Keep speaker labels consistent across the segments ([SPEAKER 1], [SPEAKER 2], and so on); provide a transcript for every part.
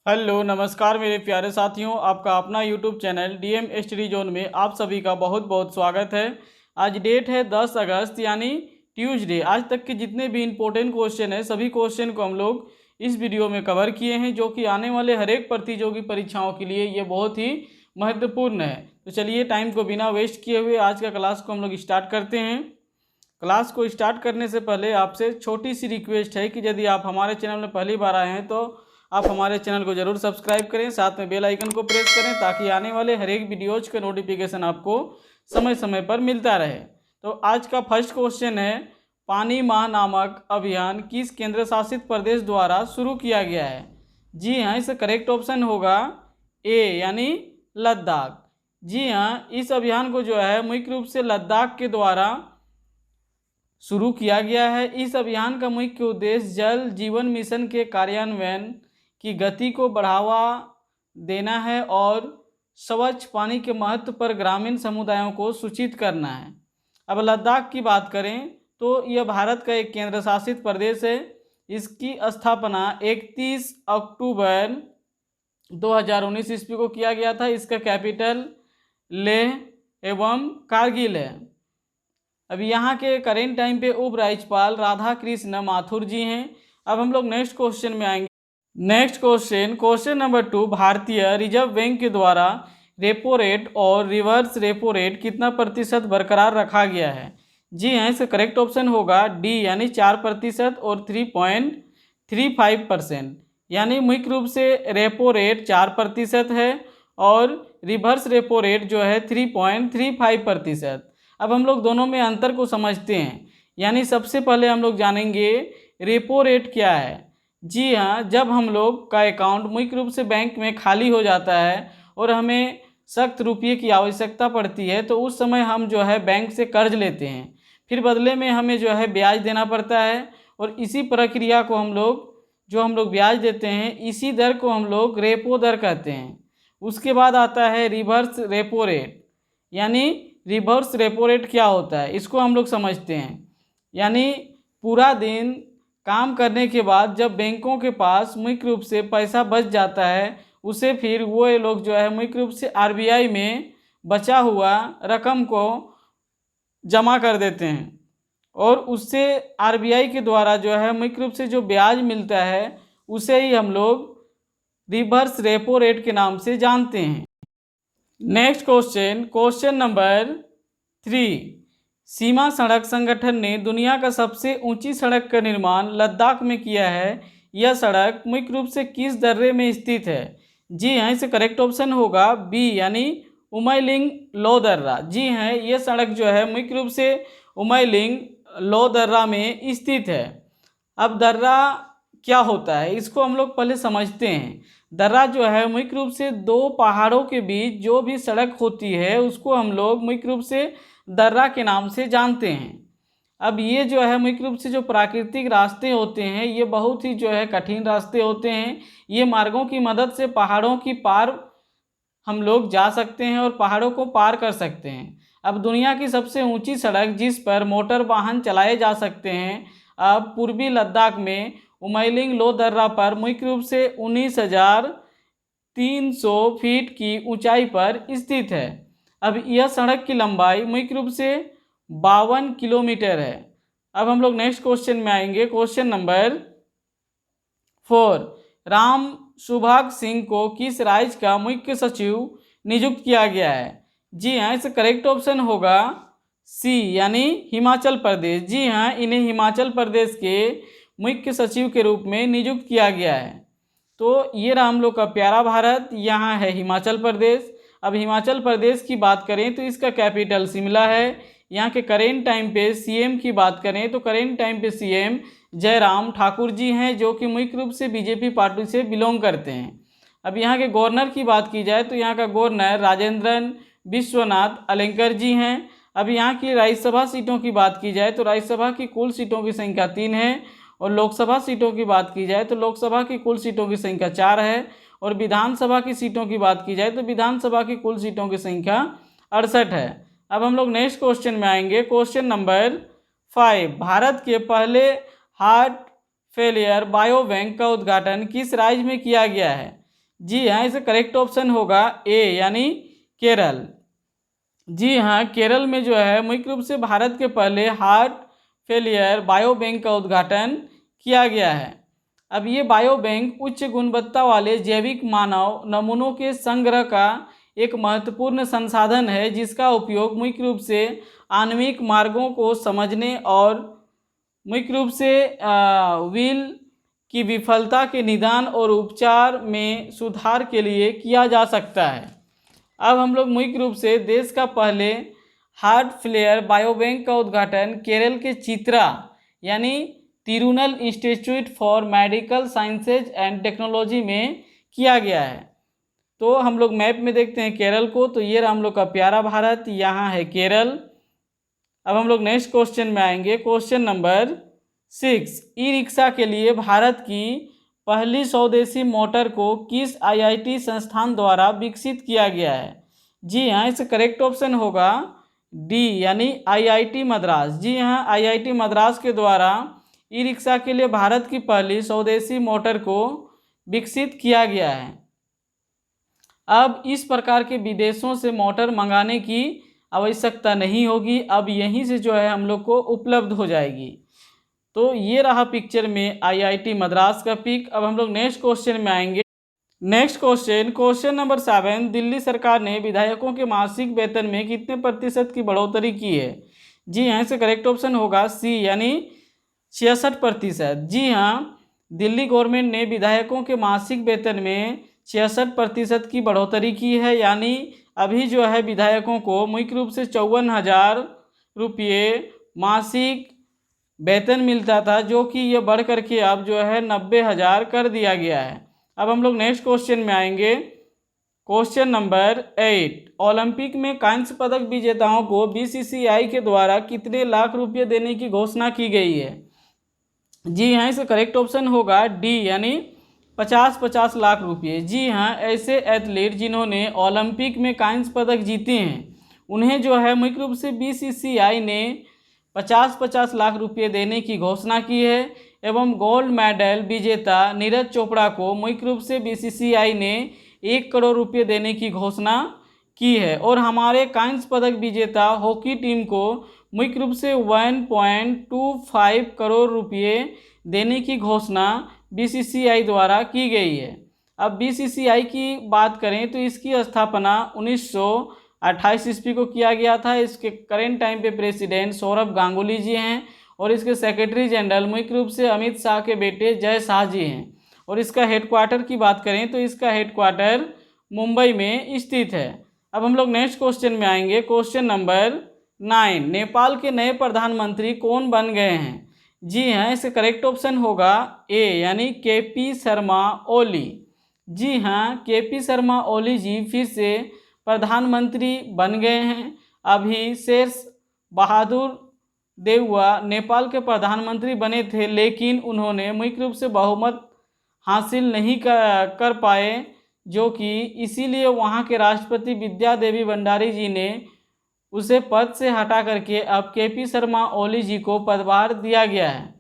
[SPEAKER 1] Hello नमस्कार मेरे प्यारे साथियों, आपका अपना YouTube channel DM study zone में आप सभी का बहुत बहुत स्वागत है। आज डेट है 10 अगस्त यानी ट्यूसडे। आज तक के जितने भी इम्पोर्टेंट क्वेश्चन है सभी क्वेश्चन को हम लोग इस वीडियो में कवर किए हैं, जो कि आने वाले हर एक प्रतियोगी परीक्षाओं के लिए ये बहुत ही महत्वपूर्ण है। तो चलिए टाइम को बिना वेस्ट किए हुए आज का क्लास को हम लोग स्टार्ट करते हैं। क्लास को स्टार्ट करने से पहले आपसे छोटी सी रिक्वेस्ट है कि यदि आप हमारे चैनल में पहली बार आए हैं तो आप हमारे चैनल को ज़रूर सब्सक्राइब करें, साथ में बेल आइकन को प्रेस करें ताकि आने वाले हर एक वीडियोज़ का नोटिफिकेशन आपको समय समय पर मिलता रहे। तो आज का फर्स्ट क्वेश्चन है, पानी माह नामक अभियान किस केंद्र शासित प्रदेश द्वारा शुरू किया गया है? जी हाँ, इसका करेक्ट ऑप्शन होगा ए यानी लद्दाख। जी हाँ, इस अभियान को जो है मुख्य रूप से लद्दाख के द्वारा शुरू किया गया है। इस अभियान का मुख्य उद्देश्य जल जीवन मिशन के कार्यान्वयन की गति को बढ़ावा देना है और स्वच्छ पानी के महत्व पर ग्रामीण समुदायों को सूचित करना है। अब लद्दाख की बात करें तो यह भारत का एक केंद्र शासित प्रदेश है। इसकी स्थापना 31 अक्टूबर 2019 ईस्वी को किया गया था। इसका कैपिटल लेह एवं कारगिल है। अभी यहाँ के करेंट टाइम पे उप राज्यपाल राधा कृष्ण माथुर जी हैं। अब हम लोग नेक्स्ट क्वेश्चन में आएंगे। नेक्स्ट क्वेश्चन नंबर 2, भारतीय रिजर्व बैंक के द्वारा रेपो रेट और रिवर्स रेपो रेट कितना प्रतिशत बरकरार रखा गया है? जी हाँ, इसका करेक्ट ऑप्शन होगा डी यानी 4% और 3.35%। यानी मुख्य रूप से रेपो रेट 4% है और रिवर्स रेपो रेट जो है 3.35%। अब हम लोग दोनों में अंतर को समझते हैं। यानी सबसे पहले हम लोग जानेंगे रेपो रेट क्या है। जी हाँ, जब हम लोग का अकाउंट मुख्य रूप से बैंक में खाली हो जाता है और हमें सख्त रुपये की आवश्यकता पड़ती है तो उस समय हम जो है बैंक से कर्ज लेते हैं, फिर बदले में हमें जो है ब्याज देना पड़ता है और इसी प्रक्रिया को हम लोग ब्याज देते हैं, इसी दर को हम लोग रेपो दर कहते हैं। उसके बाद आता है रिवर्स रेपो रेट। यानी रिवर्स रेपो रेट क्या होता है इसको हम लोग समझते हैं। यानी पूरा दिन काम करने के बाद जब बैंकों के पास मुख्य रूप से पैसा बच जाता है उसे फिर वो लोग जो है मुख्य रूप से आरबीआई में बचा हुआ रकम को जमा कर देते हैं और उससे आरबीआई के द्वारा जो है मुख्य रूप से जो ब्याज मिलता है उसे ही हम लोग रिवर्स रेपो रेट के नाम से जानते हैं। नेक्स्ट क्वेश्चन नंबर 3, सीमा सड़क संगठन ने दुनिया का सबसे ऊंची सड़क का निर्माण लद्दाख में किया है। यह सड़क मुख्य रूप से किस दर्रे में स्थित है? जी हाँ, इसका करेक्ट ऑप्शन होगा बी यानी उमैलिंग लो दर्रा। जी हाँ, यह सड़क जो है मुख्य रूप से उमैलिंग लो दर्रा में स्थित है। अब दर्रा क्या होता है इसको हम लोग पहले समझते हैं। दर्रा जो है मुख्य रूप से दो पहाड़ों के बीच जो भी सड़क होती है उसको हम लोग मुख्य रूप से दर्रा के नाम से जानते हैं। अब ये जो है मुख्य रूप से जो प्राकृतिक रास्ते होते हैं ये बहुत ही जो है कठिन रास्ते होते हैं। ये मार्गों की मदद से पहाड़ों की पार हम लोग जा सकते हैं और पहाड़ों को पार कर सकते हैं। अब दुनिया की सबसे ऊंची सड़क जिस पर मोटर वाहन चलाए जा सकते हैं अब पूर्वी लद्दाख में उमैलिंग लो दर्रा पर मुख्य रूप से 19,300 फीट की ऊंचाई पर स्थित है। अब यह सड़क की लंबाई मुख्य रूप से 52 किलोमीटर है। अब हम लोग नेक्स्ट क्वेश्चन में आएंगे। क्वेश्चन नंबर 4, राम सुभाग सिंह को किस राज्य का मुख्य सचिव नियुक्त किया गया है? जी हाँ, इसका करेक्ट ऑप्शन होगा सी यानी हिमाचल प्रदेश। जी हाँ, इन्हें हिमाचल प्रदेश के मुख्य सचिव के रूप में नियुक्त किया गया है। तो ये रहा हम लोग का प्यारा भारत, यहाँ है हिमाचल प्रदेश। अब हिमाचल प्रदेश की बात करें तो इसका कैपिटल शिमला है। यहाँ के करेंट टाइम पे सीएम की बात करें तो करेंट टाइम पे सीएम जयराम ठाकुर जी हैं, जो कि मुख्य रूप से बीजेपी पार्टी से बिलोंग करते हैं। अब यहाँ के गवर्नर की बात की जाए तो यहाँ का गवर्नर राजेंद्रन विश्वनाथ अलेंकर जी हैं। अब यहाँ की राज्यसभा सीटों की बात की जाए तो राज्यसभा की कुल सीटों की संख्या 3 है और लोकसभा सीटों की बात की जाए तो लोकसभा की कुल सीटों की संख्या 4 है और विधानसभा की सीटों की बात की जाए तो विधानसभा की कुल सीटों की संख्या 68 है। अब हम लोग नेक्स्ट क्वेश्चन में आएंगे। क्वेश्चन नंबर 5, भारत के पहले हार्ट फेलियर बायो बैंक का उद्घाटन किस राज्य में किया गया है? जी हाँ, इसका करेक्ट ऑप्शन होगा ए यानी केरल। जी हाँ, केरल में जो है मुख्य रूप से भारत के पहले हार्ट फेलियर बायो बैंक का उद्घाटन किया गया है। अब ये बायो बैंक उच्च गुणवत्ता वाले जैविक मानव नमूनों के संग्रह का एक महत्वपूर्ण संसाधन है, जिसका उपयोग मुख्य रूप से आणविक मार्गों को समझने और मुख्य रूप से व्हील की विफलता के निदान और उपचार में सुधार के लिए किया जा सकता है। अब हम लोग मुख्य रूप से देश का पहले हार्ट फेलियर बायोबैंक का उद्घाटन केरल के चित्रा यानी Tirunal institute for medical sciences and technology में किया गया है। तो हम लोग मैप में देखते हैं केरल को, तो ये रहा हम लोग का प्यारा भारत, यहाँ है केरल। अब हम लोग नेक्स्ट क्वेश्चन में आएंगे। क्वेश्चन नंबर 6, ई रिक्शा के लिए भारत की पहली स्वदेशी मोटर को किस आईआईटी संस्थान द्वारा विकसित किया गया है? जी हाँ, इसका करेक्ट ऑप्शन होगा डी यानी आईआईटी मद्रास। जी हाँ, आईआईटी मद्रास के द्वारा ई रिक्शा के लिए भारत की पहली स्वदेशी मोटर को विकसित किया गया है। अब इस प्रकार के विदेशों से मोटर मंगाने की आवश्यकता नहीं होगी, अब यहीं से जो है हम लोग को उपलब्ध हो जाएगी। तो ये रहा पिक्चर में आईआईटी मद्रास का पिक। अब हम लोग नेक्स्ट क्वेश्चन में आएंगे। नेक्स्ट क्वेश्चन नंबर 7, दिल्ली सरकार ने विधायकों के मासिक वेतन में कितने प्रतिशत की बढ़ोतरी की है? जी हाँ, इसका करेक्ट ऑप्शन होगा सी यानी 66%। जी हाँ, दिल्ली गवर्नमेंट ने विधायकों के मासिक वेतन में 66% की बढ़ोतरी की है, यानी अभी जो है विधायकों को मुख्य रूप से 54,000 रुपये मासिक वेतन मिलता था, जो कि ये बढ़ करके अब जो है 90,000 कर दिया गया है। अब हम लोग नेक्स्ट क्वेश्चन में आएंगे। क्वेश्चन नंबर 8, ओलंपिक में कांस्य पदक विजेताओं को बीसीसीआई के द्वारा कितने लाख रुपये देने की घोषणा की गई है? जी हाँ, इसका करेक्ट ऑप्शन होगा डी यानी 50-50 लाख रुपये। जी हाँ, ऐसे एथलीट जिन्होंने ओलंपिक में कांस्य पदक जीते हैं उन्हें जो है मुख्य रूप से बीसीसीआई ने 50-50 लाख रुपये देने की घोषणा की है। एवं गोल्ड मेडल विजेता नीरज चोपड़ा को मुख्य रूप से बीसीसीआई ने 1 करोड़ रुपये देने की घोषणा की है। और हमारे कांस्य पदक विजेता हॉकी टीम को मुख्य रूप से 1.25 करोड़ रुपये देने की घोषणा बीसीसीआई द्वारा की गई है। अब बीसीसीआई की बात करें तो इसकी स्थापना 1928 ईस्वी को किया गया था। इसके करेंट टाइम पे प्रेसिडेंट सौरभ गांगुली जी हैं और इसके सेक्रेटरी जनरल मुख्य रूप से अमित शाह के बेटे जय शाह जी हैं। और इसका हेडक्वार्टर की बात करें तो इसका हेडक्वार्टर मुंबई में स्थित है। अब हम लोग नेक्स्ट क्वेश्चन में आएंगे। क्वेश्चन नंबर 9, नेपाल के नए प्रधानमंत्री कौन बन गए हैं? जी हाँ, इसका करेक्ट ऑप्शन होगा ए यानी केपी शर्मा ओली। जी हाँ, केपी शर्मा ओली जी फिर से प्रधानमंत्री बन गए हैं। अभी शेष बहादुर देउवा नेपाल के प्रधानमंत्री बने थे, लेकिन उन्होंने मुख्य रूप से बहुमत हासिल नहीं कर पाए, जो कि इसीलिए वहाँ के राष्ट्रपति विद्या देवी भंडारी जी ने उसे पद से हटा करके अब केपी शर्मा ओली जी को पदभार दिया गया है।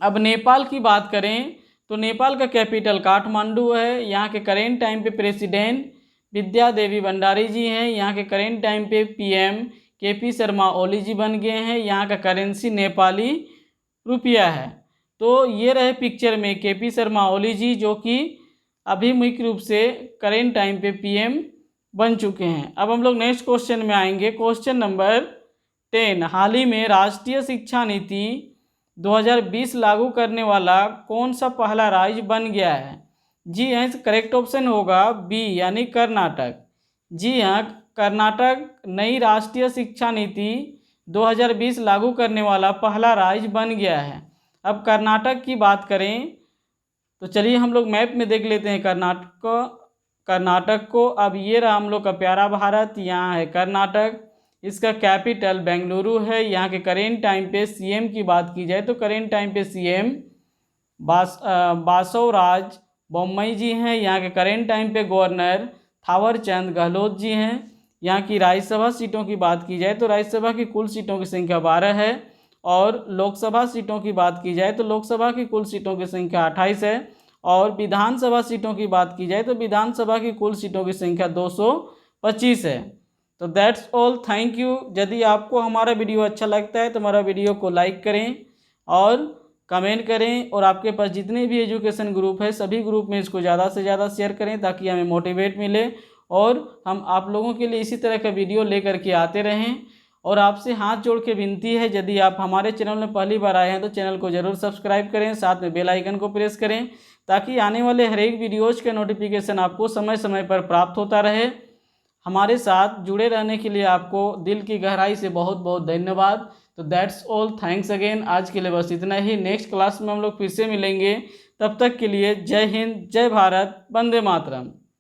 [SPEAKER 1] अब नेपाल की बात करें तो नेपाल का कैपिटल काठमांडू है। यहाँ के करेंट टाइम पे प्रेसिडेंट विद्या देवी भंडारी जी हैं। यहाँ के करेंट टाइम पे पीएम केपी शर्मा ओली जी बन गए हैं। यहाँ का करेंसी नेपाली रुपया है। तो ये रहे पिक्चर में केपी शर्मा ओली जी, जो कि अभी मुख्य रूप से करेंट टाइम पे पीएम बन चुके हैं। अब हम लोग नेक्स्ट क्वेश्चन में आएंगे। क्वेश्चन नंबर 10, हाल ही में राष्ट्रीय शिक्षा नीति 2020 लागू करने वाला कौन सा पहला राज्य बन गया है? जी हाँ, इसका करेक्ट ऑप्शन होगा बी यानी कर्नाटक। जी हाँ, कर्नाटक नई राष्ट्रीय शिक्षा नीति 2020 लागू करने वाला पहला राज्य बन गया है। अब कर्नाटक की बात करें तो चलिए हम लोग मैप में देख लेते हैं कर्नाटक को। अब ये रहा हम लोग का प्यारा भारत, यहाँ है कर्नाटक। इसका कैपिटल बेंगलुरु है। यहाँ के करेंट टाइम पे सीएम की बात की जाए तो करेंट टाइम पे सीएम बासवराज बोम्मई जी हैं। यहाँ के करेंट टाइम पे गवर्नर थावर चंद गहलोत जी हैं। यहाँ की राज्यसभा सीटों की बात की जाए तो राज्यसभा की कुल सीटों की संख्या 12 है और लोकसभा सीटों की बात की जाए तो लोकसभा की कुल सीटों की संख्या 28 है और विधानसभा सीटों की बात की जाए तो विधानसभा की कुल सीटों की संख्या 225 है। तो दैट्स ऑल, थैंक यू। यदि आपको हमारा वीडियो अच्छा लगता है तो हमारा वीडियो को लाइक करें और कमेंट करें, और आपके पास जितने भी एजुकेशन ग्रुप है सभी ग्रुप में इसको ज़्यादा से ज़्यादा शेयर करें ताकि हमें मोटिवेट मिले और हम आप लोगों के लिए इसी तरह का वीडियो लेकर के आते रहें। और आपसे हाथ जोड़ के विनती है, यदि आप हमारे चैनल में पहली बार आए हैं तो चैनल को ज़रूर सब्सक्राइब करें, साथ में बेल आइकन को प्रेस करें ताकि आने वाले हर एक वीडियोज़ का नोटिफिकेशन आपको समय समय पर प्राप्त होता रहे। हमारे साथ जुड़े रहने के लिए आपको दिल की गहराई से बहुत बहुत धन्यवाद। तो दैट्स ऑल, थैंक्स अगेन। आज के लिए बस इतना ही। नेक्स्ट क्लास में हम लोग फिर से मिलेंगे। तब तक के लिए जय हिंद, जय भारत, वंदे मातरम।